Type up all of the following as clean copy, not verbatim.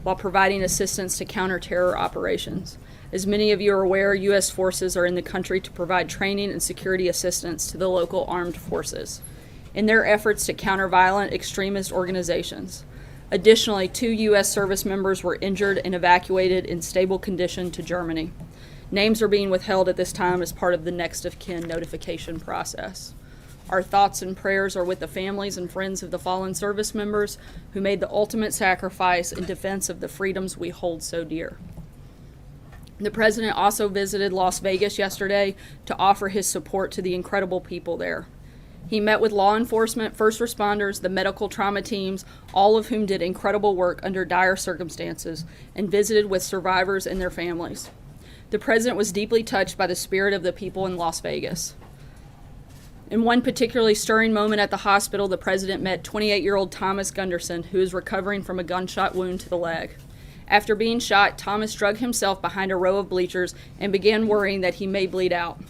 while providing assistance to counter-terror operations. As many of you are aware, U.S. forces are in the country to provide training and security assistance to the local armed forces in their efforts to counter violent extremist organizations. Additionally, 2 U.S. service members were injured and evacuated in stable condition to Germany. Names are being withheld at this time as part of the next of kin notification process. Our thoughts and prayers are with the families and friends of the fallen service members who made the ultimate sacrifice in defense of the freedoms we hold so dear. The President also visited Las Vegas yesterday to offer his support to the incredible people there. He met with law enforcement, first responders, the medical trauma teams, all of whom did incredible work under dire circumstances, and visited with survivors and their families. The President was deeply touched by the spirit of the people in Las Vegas. In one particularly stirring moment at the hospital, the President met 28-year-old Thomas Gunderson, who is recovering from a gunshot wound to the leg. After being shot, Thomas drug himself behind a row of bleachers and began worrying that he may bleed out.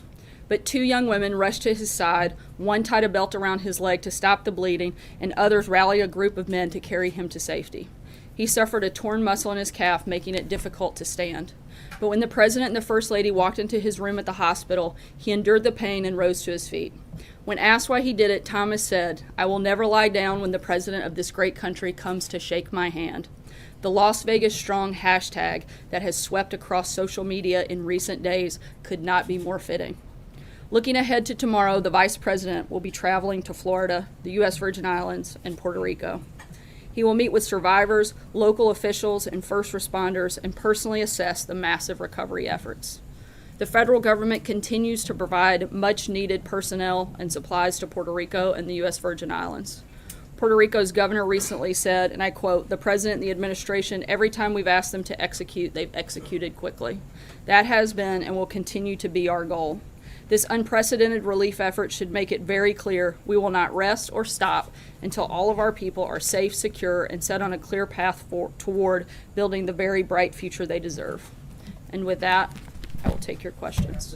But 2 young women rushed to his side, one tied a belt around his leg to stop the bleeding, and others rallied a group of men to carry him to safety. He suffered a torn muscle in his calf, making it difficult to stand. But when the President and the First Lady walked into his room at the hospital, he endured the pain and rose to his feet. When asked why he did it, Thomas said, "I will never lie down when the President of this great country comes to shake my hand." The Las Vegas Strong hashtag that has swept across social media in recent days could not be more fitting. Looking ahead to tomorrow, the Vice President will be traveling to Florida, the U.S. Virgin Islands, and Puerto Rico. He will meet with survivors, local officials, and first responders and personally assess the massive recovery efforts. The federal government continues to provide much-needed personnel and supplies to Puerto Rico and the U.S. Virgin Islands. Puerto Rico's governor recently said, and I quote, "The President and the administration, every time we've asked them to execute, they've executed quickly. That has been and will continue to be our goal. This unprecedented relief effort should make it very clear we will not rest or stop until all of our people are safe, secure, and set on a clear path toward building the very bright future they deserve." And with that, I will take your questions.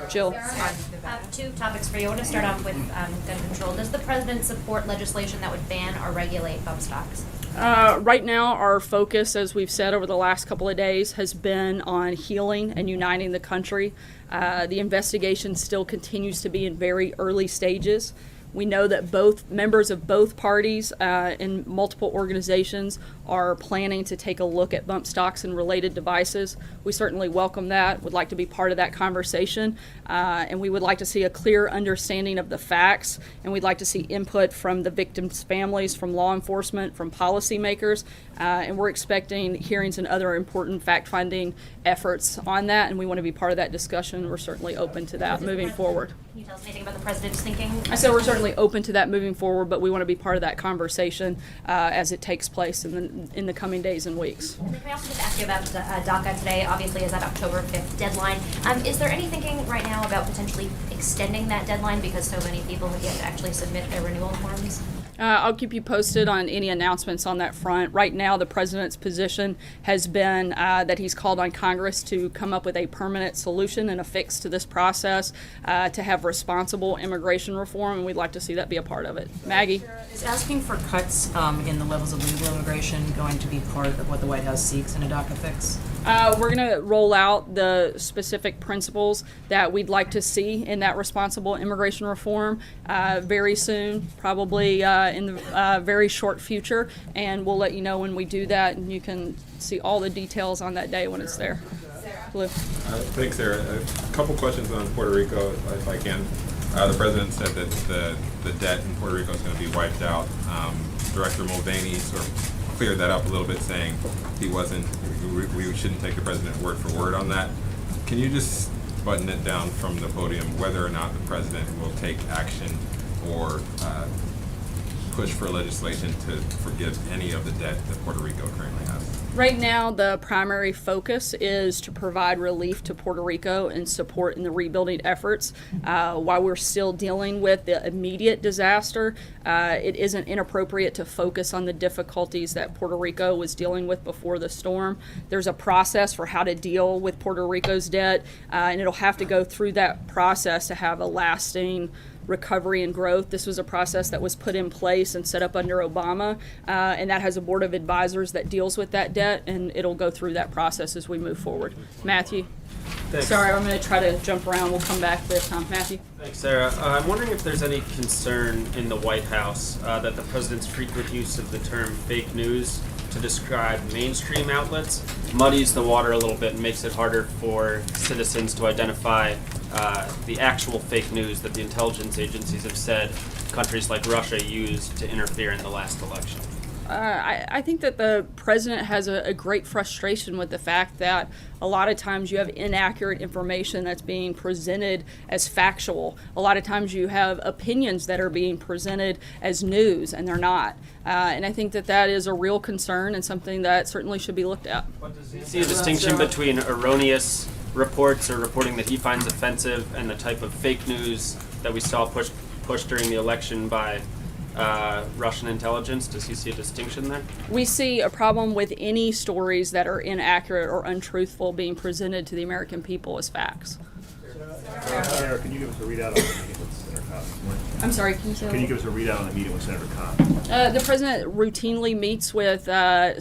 Jill. Sarah, I have 2 topics for you. I want to start off with gun control. Does the President support legislation that would ban or regulate bump stocks? Right now, our focus, as we've said over the last couple of days, has been on healing and uniting the country. The investigation still continues to be in very early stages. We know that both members of both parties and multiple organizations are planning to take a look at bump stocks and related devices. We certainly welcome that, would like to be part of that conversation, and we would like to see a clear understanding of the facts, and we'd like to see input from the victims' families, from law enforcement, from policymakers, and we're expecting hearings and other important fact-finding efforts on that, and we want to be part of that discussion. We're certainly open to that moving forward. Can you tell us anything about the President's thinking? I said we're certainly open to that moving forward, but we want to be part of that conversation as it takes place in the coming days and weeks. And then can I also just ask you about DACA today? Obviously, is that October 5th deadline. Is there any thinking right now about potentially extending that deadline because so many people have yet to actually submit their renewal forms? I'll keep you posted on any announcements on that front. Right now, the President's position has been that he's called on Congress to come up with a permanent solution and a fix to this process to have responsible immigration reform, and we'd like to see that be a part of it. Maggie? Is asking for cuts in the levels of legal immigration going to be part of what the White House seeks in a DACA fix? We're going to roll out the specific principles that we'd like to see in that responsible immigration reform very soon, probably in the very short future, and we'll let you know when we do that, and you can see all the details on that day when it's there. Blue. Thanks, Sarah. A couple questions on Puerto Rico, if I can. The President said that the debt in Puerto Rico is going to be wiped out. Director Mulvaney sort of cleared that up a little bit, saying we shouldn't take the President word for word on that. Can you just button it down from the podium whether or not the President will take action or push for legislation to forgive any of the debt that Puerto Rico currently has? Right now, the primary focus is to provide relief to Puerto Rico and support in the rebuilding efforts. While we're still dealing with the immediate disaster, it isn't inappropriate to focus on the difficulties that Puerto Rico was dealing with before the storm. There's a process for how to deal with Puerto Rico's debt, and it'll have to go through that process to have a lasting recovery and growth. This was a process that was put in place and set up under Obama, and that has a board of advisors that deals with that debt, and it'll go through that process as we move forward. Matthew? Thanks. Sorry, I'm going to try to jump around. We'll come back this time. Matthew? Thanks, Sarah. I'm wondering if there's any concern in the White House that the president's frequent use of the term fake news to describe mainstream outlets muddies the water a little bit and makes it harder for citizens to identify the actual fake news that the intelligence agencies have said countries like Russia used to interfere in the last election. I think that the president has a great frustration with the fact that a lot of times you have inaccurate information that's being presented as factual. A lot of times you have opinions that are being presented as news, and they're not. And I think that that is a real concern and something that certainly should be looked at. Does he see a distinction between erroneous reports or reporting that he finds offensive and the type of fake news that we saw pushed during the election by Russian intelligence? Does he see a distinction there? We see a problem with any stories that are inaccurate or untruthful being presented to the American people as facts. Sarah, can you give us a readout on the meeting with Senator Cotton? I'm sorry, can you say that? Can you give us a readout on the meeting with Senator Cotton? The president routinely meets with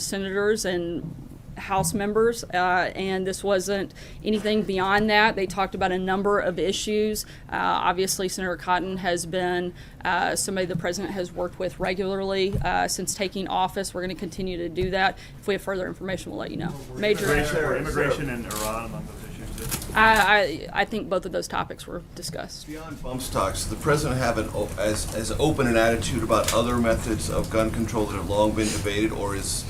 senators and House members, and this wasn't anything beyond that. They talked about a number of issues. Obviously, Senator Cotton has been somebody the president has worked with regularly since taking office. We're going to continue to do that. If we have further information, we'll let you know. Immigration and Iran among those issues. I think both of those topics were discussed. Beyond bump stocks, does the president have as open an attitude about other methods of gun control that have long been debated, or is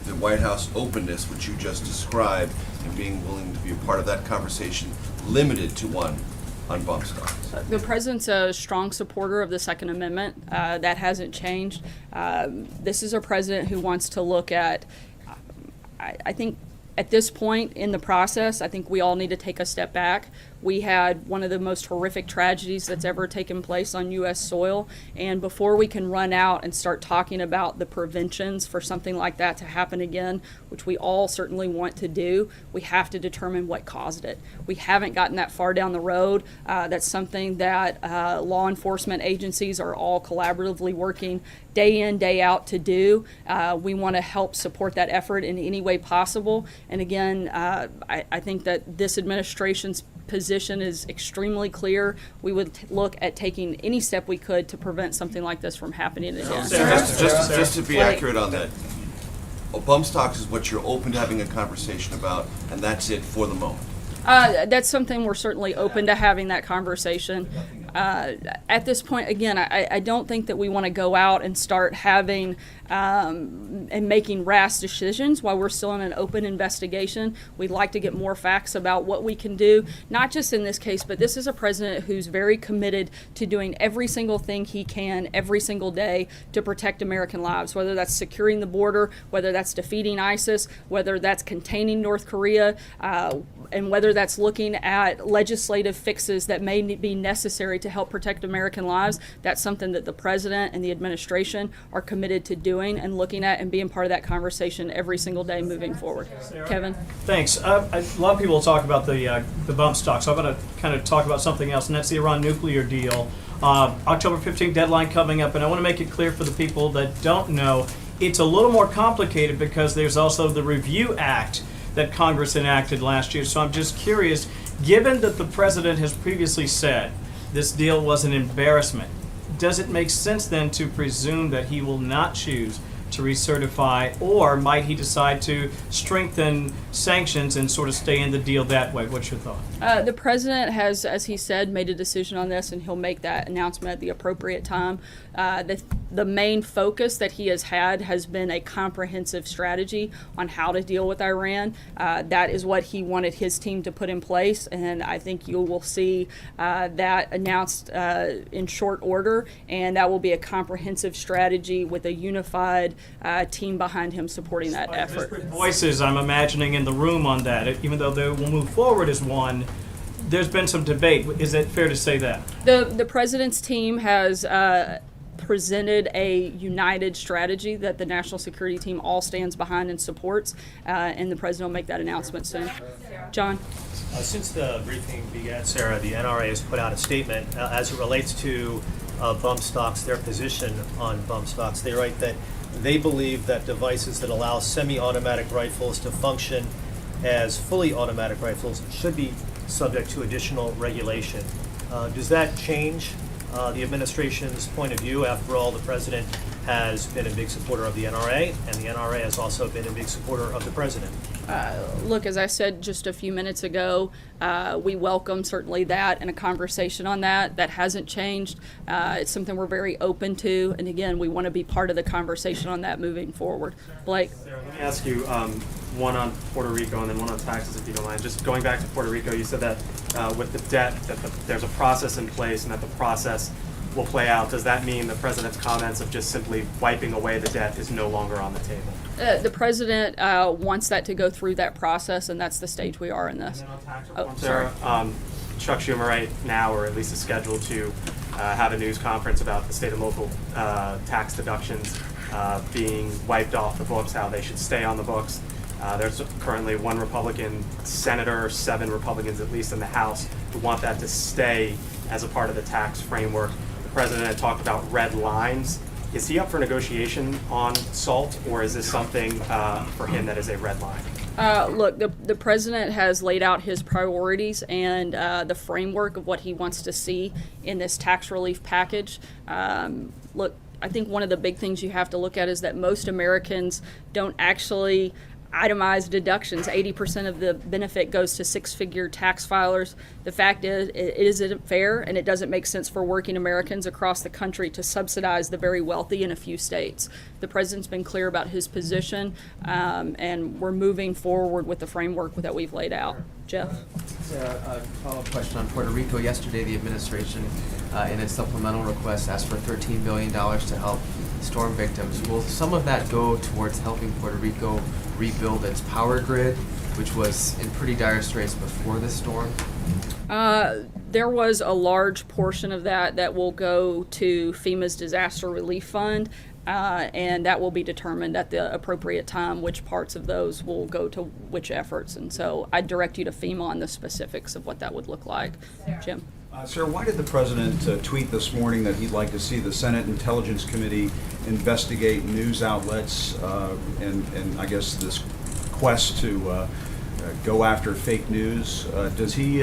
the White House openness, which you just described, and being willing to be a part of that conversation, limited to one on bump stocks? The president's a strong supporter of the Second Amendment. That hasn't changed. This is a president who wants to look at, I think, at this point in the process, I think we all need to take a step back. We had one of the most horrific tragedies that's ever taken place on U.S. soil, and before we can run out and start talking about the preventions for something like that to happen again, which we all certainly want to do, we have to determine what caused it. We haven't gotten that far down the road. That's something that law enforcement agencies are all collaboratively working day in, day out to do. We want to help support that effort in any way possible. And again, I think that this administration's position is extremely clear. We would look at taking any step we could to prevent something like this from happening again. Just to be accurate on that, bump stocks is what you're open to having a conversation about, and that's it for the moment. That's something we're certainly open to having that conversation. At this point, again, I don't think that we want to go out and start having and making rash decisions while we're still in an open investigation. We'd like to get more facts about what we can do, not just in this case, but this is a president who's very committed to doing every single thing he can every single day to protect American lives, whether that's securing the border, whether that's defeating ISIS, whether that's containing North Korea, and whether that's looking at legislative fixes that may be necessary to help protect American lives. That's something that the president and the administration are committed to doing and looking at and being part of that conversation every single day moving forward. Kevin? Thanks. A lot of people talk about the bump stock, so I'm going to kind of talk about something else, and that's the Iran nuclear deal. October 15th deadline coming up, and I want to make it clear for the people that don't know, it's a little more complicated because there's also the Review Act that Congress enacted last year. So I'm just curious, given that the president has previously said this deal was an embarrassment, does it make sense then to presume that he will not choose to recertify, or might he decide to strengthen sanctions and sort of stay in the deal that way? What's your thought? The president has, as he said, made a decision on this, and he'll make that announcement at the appropriate time. The main focus that he has had has been a comprehensive strategy on how to deal with Iran. That is what he wanted his team to put in place, and I think you will see that announced in short order, and that will be a comprehensive strategy with a unified team behind him supporting that effort. Disparate voices, I'm imagining, in the room on that. Even though they will move forward as one, there's been some debate. Is it fair to say that? The president's team has presented a united strategy that the national security team all stands behind and supports, and the president will make that announcement soon. John? Since the briefing began, Sarah, the NRA has put out a statement as it relates to bump stocks, their position on bump stocks. They write that they believe that devices that allow semi-automatic rifles to function as fully automatic rifles should be subject to additional regulation. Does that change the administration's point of view? After all, the president has been a big supporter of the NRA, and the NRA has also been a big supporter of the president. Look, as I said just a few minutes ago, we welcome certainly that and a conversation on that. That hasn't changed. It's something we're very open to, and again, we want to be part of the conversation on that moving forward. Blake? Sarah, let me ask you one on Puerto Rico and then one on taxes, if you don't mind. Just going back to Puerto Rico, you said that with the debt, that there's a process in place and that the process will play out. Does that mean the president's comments of just simply wiping away the debt is no longer on the table? The president wants that to go through that process, and that's the stage we are in this. And then on tax Oh, reform, sorry. Sarah, Chuck Schumer right now, or at least is scheduled to have a news conference about the state and local tax deductions being wiped off the books, how they should stay on the books. There's currently one Republican senator, 7 Republicans at least in the House, who want that to stay as a part of the tax framework. The president had talked about red lines. Is he up for negotiation on SALT, or is this something for him that is a red line? Look, the president has laid out his priorities and the framework of what he wants to see in this tax relief package. Look, I think one of the big things you have to look at is that most Americans don't actually itemize deductions. 80% of the benefit goes to 6-figure tax filers. The fact is, it isn't fair, and it doesn't make sense for working Americans across the country to subsidize the very wealthy in a few states. The president's been clear about his position, and we're moving forward with the framework that we've laid out. Jeff? A follow-up question on Puerto Rico. Yesterday, the administration, in its supplemental request, asked for $13 billion to help storm victims. Will some of that go towards helping Puerto Rico rebuild its power grid, which was in pretty dire straits before the storm? There was a large portion of that will go to FEMA's disaster relief fund, and that will be determined at the appropriate time which parts of those will go to which efforts. And so I direct you to FEMA on the specifics of what that would look like. Jim? Sir, why did the president tweet this morning that he'd like to see the Senate Intelligence Committee investigate news outlets and I guess this quest to go after fake news? Does he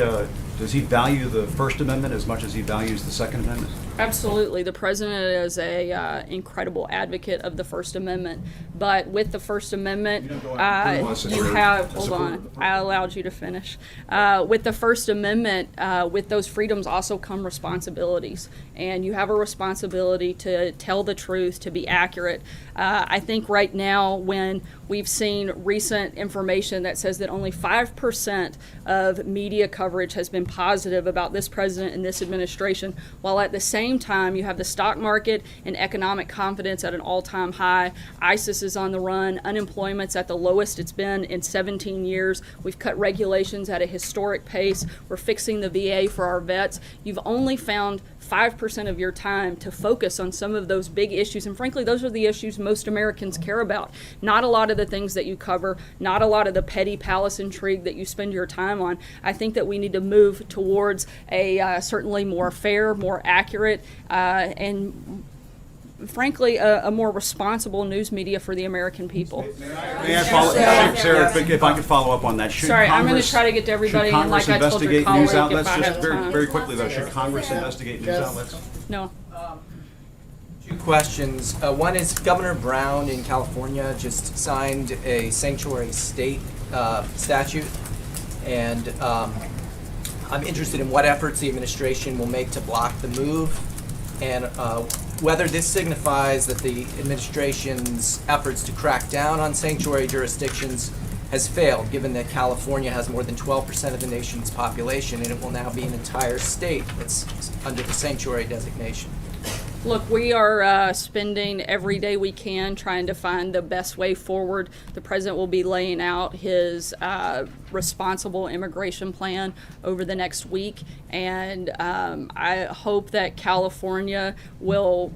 value the First Amendment as much as he values the Second Amendment? Absolutely. The president is a incredible advocate of the First Amendment. But with the First Amendment, you have, hold on, I allowed you to finish. With the First Amendment, with those freedoms also come responsibilities. And you have a responsibility to tell the truth, to be accurate. I think right now, when we've seen recent information that says that only 5% of media coverage has been positive about this president and this administration, while at the same time you have the stock market and economic confidence at an all-time high. ISIS is on the run. Unemployment's at the lowest it's been in 17 years. We've cut regulations at a historic pace. We're fixing the VA for our vets. You've only found 5% of your time to focus on some of those big issues. And frankly, those are the issues most Americans care about. Not a lot of the things that you cover, not a lot of the petty palace intrigue that you spend your time on. I think that we need to move towards a certainly more fair, more accurate, and frankly, a more responsible news media for the American people. May I follow, Sarah, if I could follow up on that. Should Sorry, I'm going to Congress- try to get to everybody, should and like I told your Congress investigate colleague, news if outlets? I Just have very, time. very quickly though, should Congress investigate news outlets? No. Two questions. One is Governor Brown in California just signed a sanctuary state statute, and I'm interested in what efforts the administration will make to block the move, and whether this signifies that the administration's efforts to crack down on sanctuary jurisdictions has failed, given that California has more than 12% of the nation's population, and it will now be an entire state that's under the sanctuary designation. Look, we are spending every day we can trying to find the best way forward. The president will be laying out his responsible immigration plan over the next week, and I hope that California will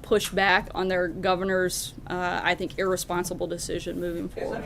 push back on their governor's, I think, irresponsible decision moving forward.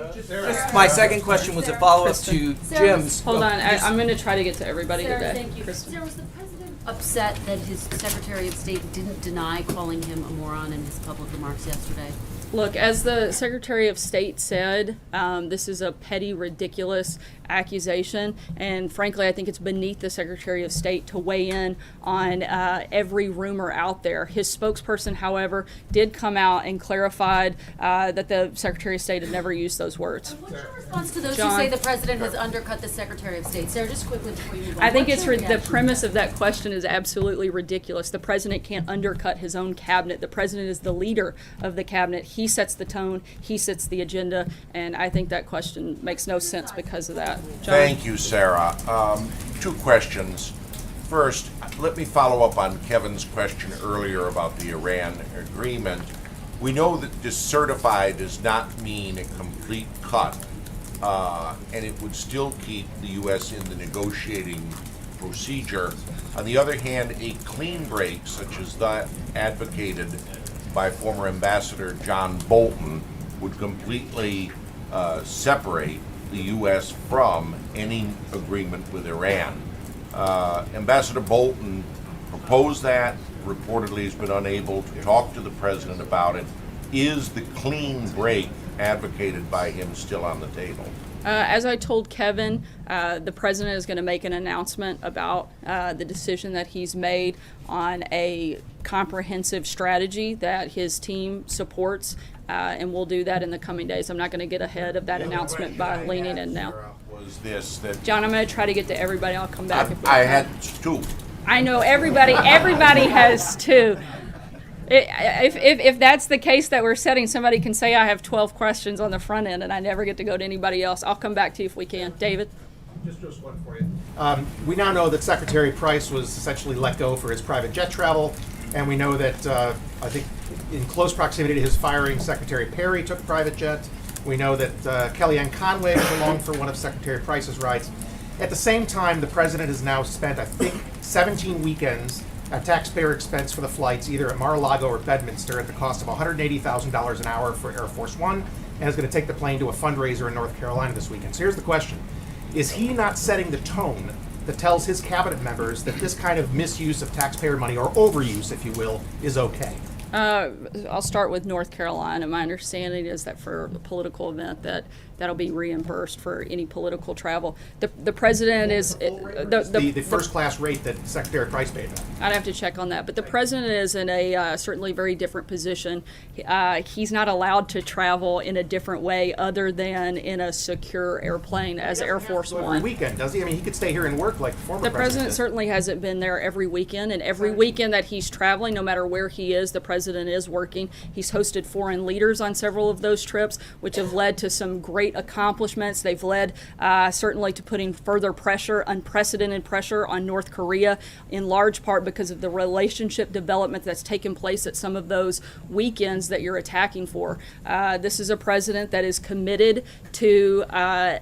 My second question was a follow-up to Jim's. Hold on, I'm going to try to get to everybody Sarah, today. thank you. Kristen. Sarah, was the president upset that his Secretary of State didn't deny calling him a moron in his public remarks yesterday? Look, as the Secretary of State said, this is a petty, ridiculous accusation, and frankly, I think it's beneath the Secretary of State to weigh in on every rumor out there. His spokesperson, however, did come out and clarified that the Secretary of State had never used those words. What's your response to those John? who say the president has undercut the Secretary of State? Sarah, just quickly before you move on. I think what's it's your the reaction? premise of that question is absolutely ridiculous. The president can't undercut his own cabinet. The president is the leader of the cabinet. He sets the tone. He sets the agenda, and I think that question makes no sense because of that. John? Thank you, Sarah. Two questions. First, let me follow up on Kevin's question earlier about the Iran agreement. We know that decertify does not mean a complete cut, and it would still keep the U.S. in the negotiating procedure. On the other hand, a clean break, such as that advocated by former Ambassador John Bolton, would completely separate the U.S. from any agreement with Iran. Ambassador Bolton proposed that, reportedly has been unable to talk to the president about it. Is the clean break advocated by him still on the table? As I told Kevin, the president is going to make an announcement about the decision that he's made on a comprehensive strategy that his team supports, and we'll do that in the coming days. I'm not going to get ahead of that announcement by leaning in now. Was this that John, I'm going to try to get to everybody. I'll come back. If we I can. had two. I know everybody has two. If that's the case that we're setting, somebody can say I have 12 questions on the front end and I never get to go to anybody else. I'll come back to you if we can. David? Just one for you. We now know that Secretary Price was essentially let go for his private jet travel, and we know that I think in close proximity to his firing, Secretary Perry took a private jet. We know that Kellyanne Conway was along for one of Secretary Price's rides. At the same time, the president has now spent, I think, 17 weekends at taxpayer expense for the flights, either at Mar-a-Lago or Bedminster, at the cost of $180,000 an hour for Air Force One, and is going to take the plane to a fundraiser in North Carolina this weekend. So here's the question. Is he not setting the tone that tells his cabinet members that this kind of misuse of taxpayer money, or overuse, if you will, is okay? I'll start with North Carolina. My understanding is that for a political event that'll be reimbursed for any political travel. The president is The first class rate that Secretary Price paid them. I'd have to check on that, but the president is in a certainly very different position. He's not allowed to travel in a different way other than in a secure airplane as Air Force Every One. weekend, does he? I mean, he could stay here and work like the former The president did. certainly hasn't been there every weekend, and every weekend that he's traveling, no matter where he is, the president is working. He's hosted foreign leaders on several of those trips, which have led to some great accomplishments. They've led certainly to putting further pressure, unprecedented pressure on North Korea, in large part because of the relationship development that's taken place at some of those weekends that you're attacking for. This is a president that is committed to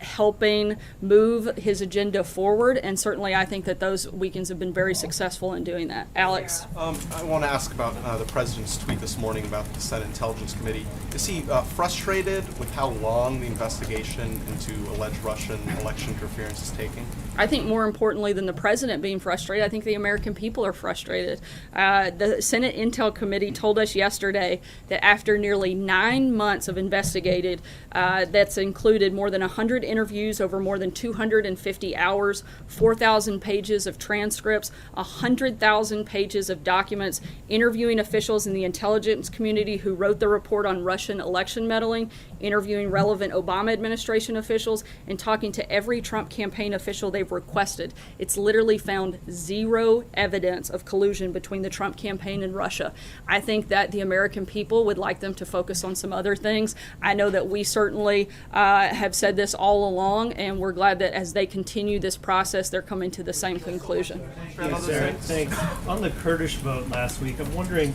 helping move his agenda forward, and certainly I think that those weekends have been very successful in doing that. Alex? I want to ask about the president's tweet this morning about the Senate Intelligence Committee. Is he frustrated with how long the investigation into alleged Russian election interference is taking? I think more importantly than the president being frustrated, I think the American people are frustrated. The Senate Intel Committee told us yesterday that after nearly 9 months of investigated, that's included more than 100 interviews over more than 250 hours, 4,000 pages of transcripts, 100,000 pages of documents, interviewing officials in the intelligence community who wrote the report on Russian election meddling, interviewing relevant Obama administration officials, and talking to every Trump campaign official they've requested. It's literally found zero evidence of collusion between the Trump campaign and Russia. I think that the American people would like them to focus on some other things. I know that we certainly have said this all along, and we're glad that as they continue this process, they're coming to the same conclusion. Sarah, thanks. On the Kurdish vote last week, I'm wondering,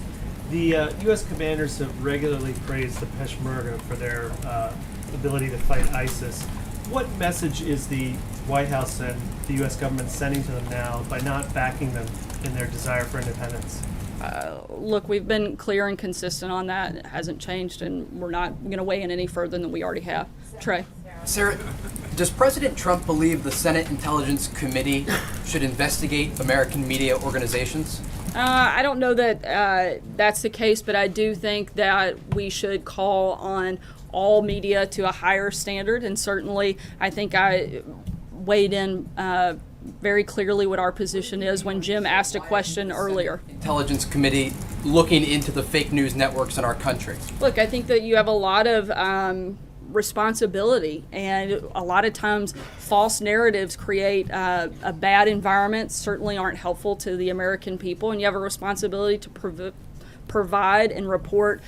The U.S. commanders have regularly praised the Peshmerga for their ability to fight ISIS. What message is the White House and the U.S. government sending to them now by not backing them in their desire for independence? Look, we've been clear and consistent on that. It hasn't changed, and we're not going to weigh in any further than we already have. Trey. Sarah, does President Trump believe the Senate Intelligence Committee should investigate American media organizations? I don't know that that's the case, but I do think that we should call on all media to a higher standard, and certainly I think I weighed in very clearly what our position is when Jim asked a question earlier. Intelligence Committee looking into the fake news networks in our country. Look, I think that you have a lot of responsibility, and a lot of times false narratives create a bad environment, certainly aren't helpful to the American people, and you have a responsibility to provide and report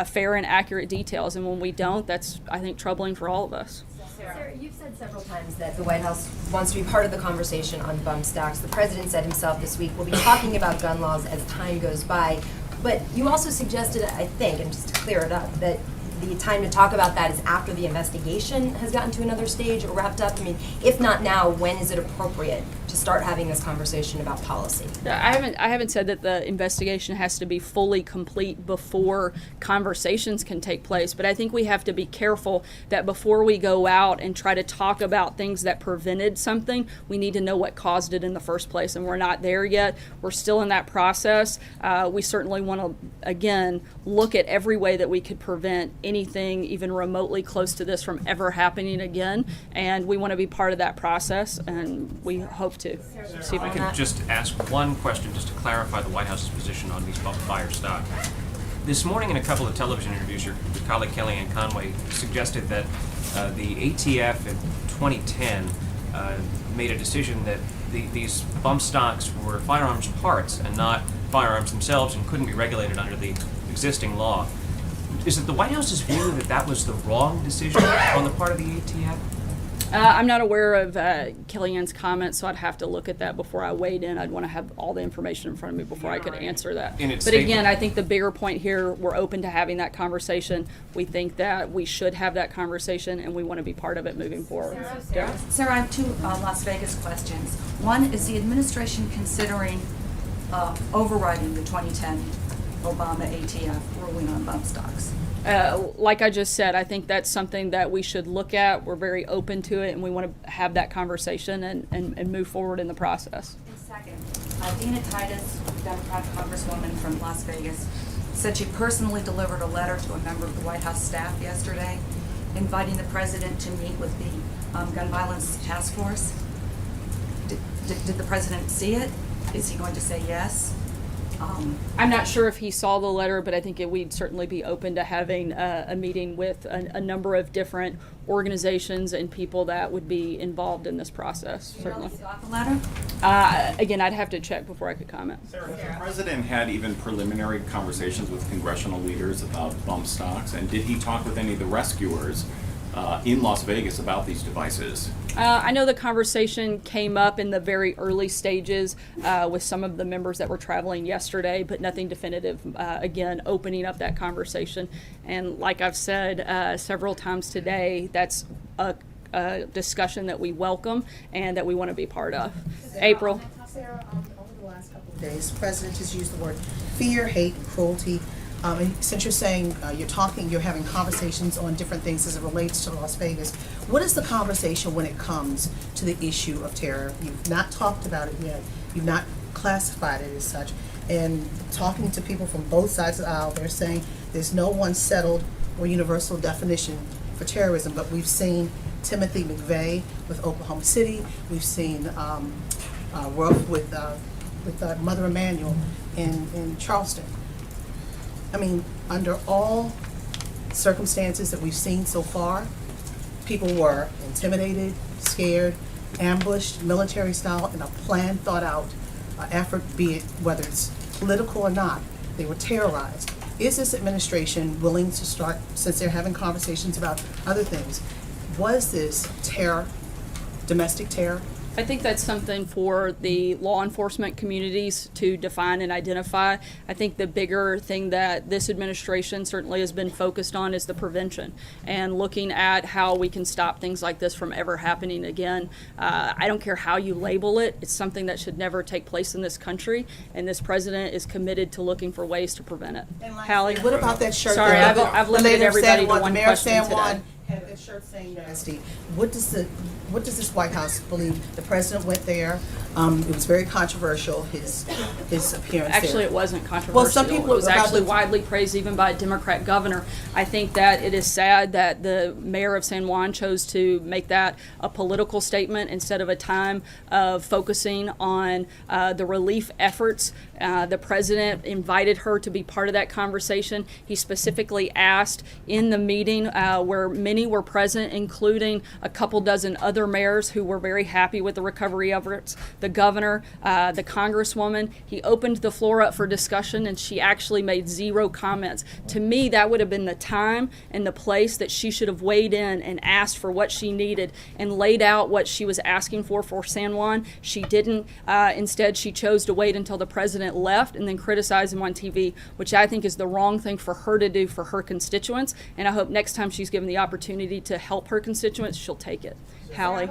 fair and accurate details, and when we don't, that's, I think, troubling for all of us. Sarah, you've said several times that the White House wants to be part of the conversation on bump stocks. The president said himself this week, we'll be talking about gun laws as time goes by. But you also suggested, I think, and just to clear it up, that the time to talk about that is after the investigation has gotten to another stage or wrapped up. I mean, if not now, when is it appropriate to start having this conversation about policy? I haven't said that the investigation has to be fully complete before conversations can take place, but I think we have to be careful that before we go out and try to talk about things that prevented something, we need to know what caused it in the first place, and we're not there yet. We're still in that process. We certainly want to, again, look at every way that we could prevent anything even remotely close to this from ever happening again, and we want to be part of that process, and we hope to. If I could just ask one question just to clarify the White House's position on these bump fire stock. This morning in a couple of television interviews, your colleague Kellyanne Conway suggested that the ATF in 2010 made a decision that these bump stocks were firearms parts and not firearms themselves and couldn't be regulated under the existing law. Is it the White House's view that that was the wrong decision on the part of the ATF? I'm not aware of Kellyanne's comments, so I'd have to look at that before I weighed in. I'd want to have all the information in front of me before I could answer that. But again, I think the bigger point here, we're open to having that conversation. We think that we should have that conversation, and we want to be part of it moving forward. Sarah, I have two Las Vegas questions. One, is the administration considering overriding the 2010 Obama ATF ruling on bump stocks? Like I just said, I think that's something that we should look at. We're very open to it, and we want to have that conversation and move forward in the process. And second, Dina Titus, Democratic Congresswoman from Las Vegas, said she personally delivered a letter to a member of the White House staff yesterday inviting the president to meet with the gun violence task force. Did the president see it? Is he going to say yes? I'm not sure if he saw the letter, but I think we'd certainly be open to having a meeting with a number of different organizations and people that would be involved in this process, certainly. You got the letter? Again, I'd have to check before I could comment. Sarah, the president had even preliminary conversations with congressional leaders about bump stocks, and did he talk with any of the rescuers in Las Vegas about these devices? I know the conversation came up in the very early stages with some of the members that were traveling yesterday, but nothing definitive. Again, opening up that conversation. And like I've said several times today, that's a discussion that we welcome and that we want to be part of. April. Sarah, over the last couple of days, the president has used the word fear, hate, and cruelty. And since you're saying you're having conversations on different things as it relates to Las Vegas, what is the conversation when it comes to the issue of terror? You've not talked about it yet. You've not classified it as such. And talking to people from both sides of the aisle, they're saying there's no one settled or universal definition for terrorism. But we've seen Timothy McVeigh with Oklahoma City. We've seen Rolf with Mother Emanuel in Charleston. I mean, under all circumstances that we've seen so far, people were intimidated, scared, ambushed, military style, in a planned, thought out effort, be it whether it's political or not. They were terrorized. Is this administration willing to start, since they're having conversations about other things, was this terror, domestic terror, I think that's something for the law enforcement communities to define and identify. I think the bigger thing that this administration certainly has been focused on is the prevention and looking at how we can stop things like this from ever happening again. I don't care how you label it, it's something that should never take place in this country, and this president is committed to looking for ways to prevent it. Hallie? What about that shirt? Sorry, that I've the limited leader of everybody San Juan, to one the mayor of question San Juan today. had a shirt saying nasty. What does this White House believe? The president went there. It was very controversial, his appearance Actually, there. it wasn't controversial. Well, some people it was about actually the- widely praised even by a Democrat governor. I think that it is sad that the mayor of San Juan chose to make that a political statement instead of a time of focusing on the relief efforts. The president invited her to be part of that conversation. He specifically asked in the meeting where many were present, including a couple dozen other mayors who were very happy with the recovery efforts, the governor, the congresswoman. He opened the floor up for discussion, and she actually made zero comments. To me, that would have been the time and the place that she should have weighed in and asked for what she needed and laid out what she was asking for San Juan. She didn't. Instead, she chose to wait until the president left and then criticize him on TV, which I think is the wrong thing for her to do for her constituents. And I hope next time she's given the opportunity to help her constituents, she'll take it. Hallie?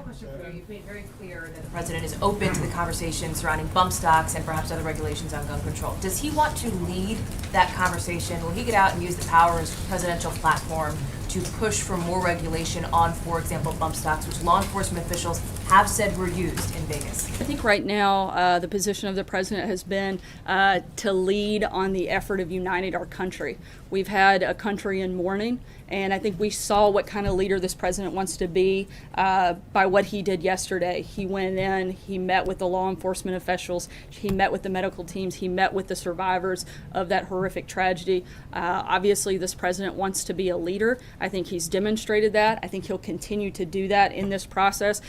You've made very clear that the president is open to the conversation surrounding bump stocks and perhaps other regulations on gun control. Does he want to lead that conversation? Will he get out and use the power of his presidential platform to push for more regulation on, for example, bump stocks, which law enforcement officials have said were used in Vegas? I think right now the position of the president has been to lead on the effort of uniting our country. We've had a country in mourning, and I think we saw what kind of leader this president wants to be by what he did yesterday. He went in, he met with the law enforcement officials, he met with the medical teams, he met with the survivors of that horrific tragedy. Obviously, this president wants to be a leader. I think he's demonstrated that. I think he'll continue to do that in this process.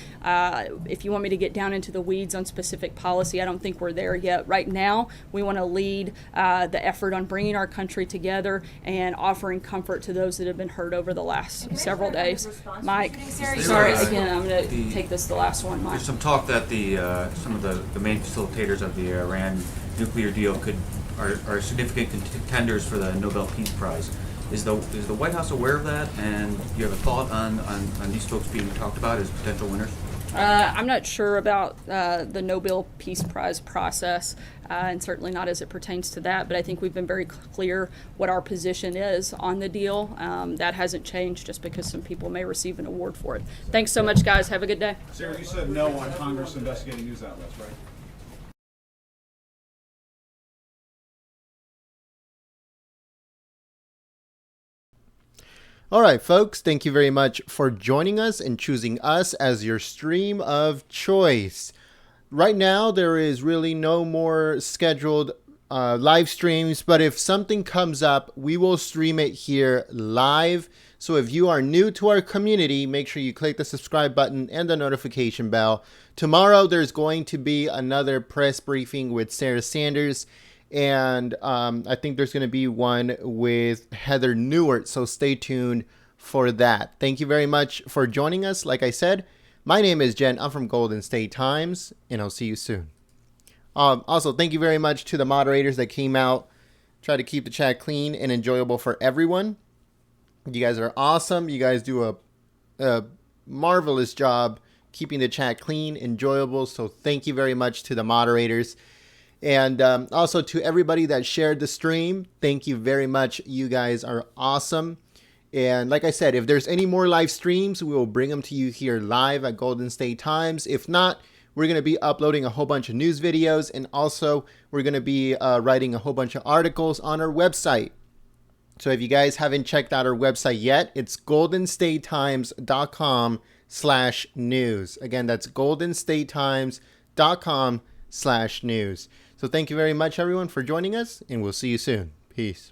If you want me to get down into the weeds on specific policy, I don't think we're there yet. Right now, we want to lead the effort on bringing our country together and offering comfort to those that have been hurt over the last several days. Mike, sorry, again, I'm going to take this the last one, Mike. There's some talk that some of the main facilitators of the Iran nuclear deal are significant contenders for the Nobel Peace Prize. Is the White House aware of that, and do you have a thought on these folks being talked about as potential winners? I'm not sure about the Nobel Peace Prize process, and certainly not as it pertains to that, but I think we've been very clear what our position is on the deal. That hasn't changed just because some people may receive an award for it. Thanks so much, guys. Have a good day. Sarah, you said no on Congress investigating news outlets, right? All right, folks, thank you very much for joining us and choosing us as your stream of choice. Right now, there is really no more scheduled live streams, but if something comes up, we will stream it here live. So if you are new to our community, make sure you click the subscribe button and the notification bell. Tomorrow, there's going to be another press briefing with Sarah Sanders. And I think there's going to be one with Heather Newart, so stay tuned for that. Thank you very much for joining us. Like I said, my name is Jen. I'm from Golden State Times, and I'll see you soon. Also, thank you very much to the moderators that came out, try to keep the chat clean and enjoyable for everyone. You guys are awesome. You guys do a marvelous job keeping the chat clean, enjoyable, so thank you very much to the moderators. And also to everybody that shared the stream, thank you very much. You guys are awesome. And like I said, if there's any more live streams, we will bring them to you here live at Golden State Times. If not, we're going to be uploading a whole bunch of news videos. And also, we're going to be writing a whole bunch of articles on our website. So if you guys haven't checked out our website yet, it's goldenstatetimes.com/news. Again, that's goldenstatetimes.com/news. So thank you very much, everyone, for joining us, and we'll see you soon. Peace.